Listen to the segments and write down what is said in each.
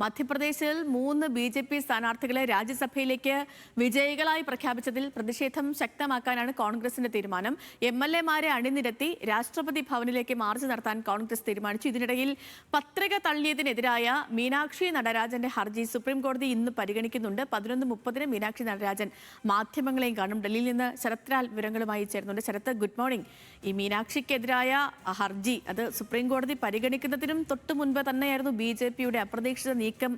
മധ്യപ്രദേശിൽ 3 ബി.ജെ.പി. സ്ഥാനാർത്ഥികളെ രാജ്യസഭയിലേക്ക് വിജയികളായി പ്രഖ്യാപിച്ചതിൽ പ്രതിഷേധം ശക്തമാക്കാനാണ് കോൺഗ്രസിന്റെ തീരുമാനം. എം.എൽ.എമാരെ അണിനിരത്തി രാഷ്ട്രപതി ഭവനിലേക്ക് മാർച്ച് നടത്താൻ കോൺഗ്രസ് തീരുമാനിച്ചു. ഇതിനിടയിൽ പത്രിക തള്ളിയതിനെതിരായ മീനാക്ഷി നടരാജന്റെ ഹർജി സുപ്രീംകോടതി ഇന്ന് പരിഗണിക്കുന്നുണ്ട്. 11:30 മീനാക്ഷി നടരാജൻ മാധ്യമങ്ങളെയും കാണും. ഡൽഹിയിൽ നിന്ന് ശരത് ലാൽ വിവരങ്ങളുമായി ചേർന്നുണ്ട്. Sarath, good morning. ഈ മീനാക്ഷിക്കെതിരായ ഹർജി അത് സുപ്രീംകോടതി പരിഗണിക്കുന്നതിനും തൊട്ടു മുൻപ് തന്നെയായിരുന്നു ബി.ജെ.പിയുടെ അപ്രതീക്ഷിത നീക്കം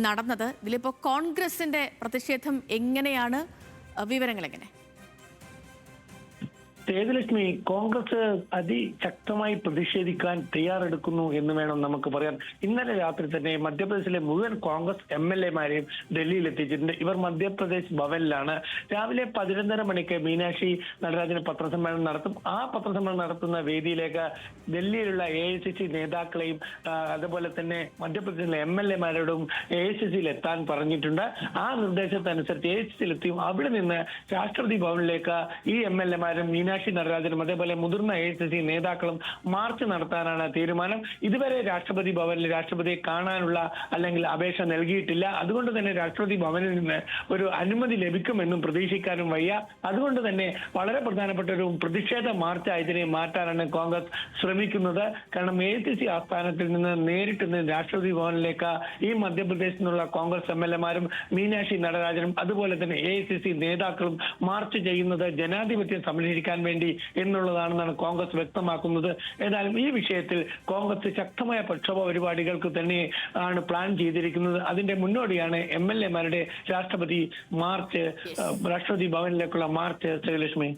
നടന്നത്. ഇതിലിപ്പോൾ കോൺഗ്രസിന്റെ പ്രതിഷേധം എങ്ങനെയാണ്? വിവരങ്ങൾ എങ്ങനെ? സേതുലക്ഷ്മി, കോൺഗ്രസ് അതിശക്തമായി പ്രതിഷേധിക്കാൻ തയ്യാറെടുക്കുന്നു എന്ന് വേണം നമുക്ക് പറയാൻ. ഇന്നലെ രാത്രി തന്നെ മധ്യപ്രദേശിലെ മുഴുവൻ കോൺഗ്രസ് എം.എൽ.എമാരെയും ഡൽഹിയിൽ എത്തിച്ചിട്ടുണ്ട്. ഇവർ മധ്യപ്രദേശ് ഭവനിലാണ്. രാവിലെ 11:30 മണിക്ക് മീനാക്ഷി നടരാജന് പത്രസമ്മേളനം നടത്തും. ആ പത്രസമ്മേളനം നടത്തുന്ന വേദിയിലേക്ക് ഡൽഹിയിലുള്ള AICC നേതാക്കളെയും അതുപോലെ തന്നെ മധ്യപ്രദേശിലെ എം.എൽ.എമാരോടും AICC എത്താൻ പറഞ്ഞിട്ടുണ്ട്. ആ നിർദ്ദേശത്തനുസരിച്ച് AICC എത്തിയും അവിടെ നിന്ന് രാഷ്ട്രപതി ഭവനിലേക്ക് ഈ എം.എൽ.എമാരും മീനാക്ഷി നടരാജനും അതേപോലെ മുതിർന്ന AICC നേതാക്കളും മാർച്ച് നടത്താനാണ് തീരുമാനം. ഇതുവരെ രാഷ്ട്രപതി ഭവനിൽ രാഷ്ട്രപതിയെ കാണാനുള്ള അല്ലെങ്കിൽ അപേക്ഷ നൽകിയിട്ടില്ല. അതുകൊണ്ട് തന്നെ രാഷ്ട്രപതി ഭവനിൽ നിന്ന് ഒരു അനുമതി ലഭിക്കുമെന്നും പ്രതീക്ഷിക്കാനും വയ്യ. അതുകൊണ്ട് തന്നെ വളരെ പ്രധാനപ്പെട്ട ഒരു പ്രതിഷേധ മാർച്ചായി ഇതിനെ മാറ്റാനാണ് കോൺഗ്രസ് ശ്രമിക്കുന്നത്. കാരണം AICC ആസ്ഥാനത്തിൽ നിന്ന് നേരിട്ട് രാഷ്ട്രപതി ഭവനിലേക്ക് ഈ മധ്യപ്രദേശിൽ നിന്നുള്ള കോൺഗ്രസ് എം.എൽ.എമാരും മീനാക്ഷി നടരാജനും അതുപോലെ തന്നെ AICC നേതാക്കളും മാർച്ച് ചെയ്യുന്നത് ജനാധിപത്യം സംരക്ഷിക്കാൻ വേണ്ടി എന്നുള്ളതാണെന്നാണ് കോൺഗ്രസ് വ്യക്തമാക്കുന്നത്. ഏതായാലും ഈ വിഷയത്തിൽ കോൺഗ്രസ് ശക്തമായ പ്രക്ഷോഭ പരിപാടികൾക്ക് തന്നെ ആണ് പ്ലാൻ ചെയ്തിരിക്കുന്നത്. അതിന്റെ മുന്നോടിയാണ് എം.എൽ.എമാരുടെ രാഷ്ട്രപതി ഭവനിലേക്കുള്ള മാർച്ച്. ശ്രീലക്ഷ്മി.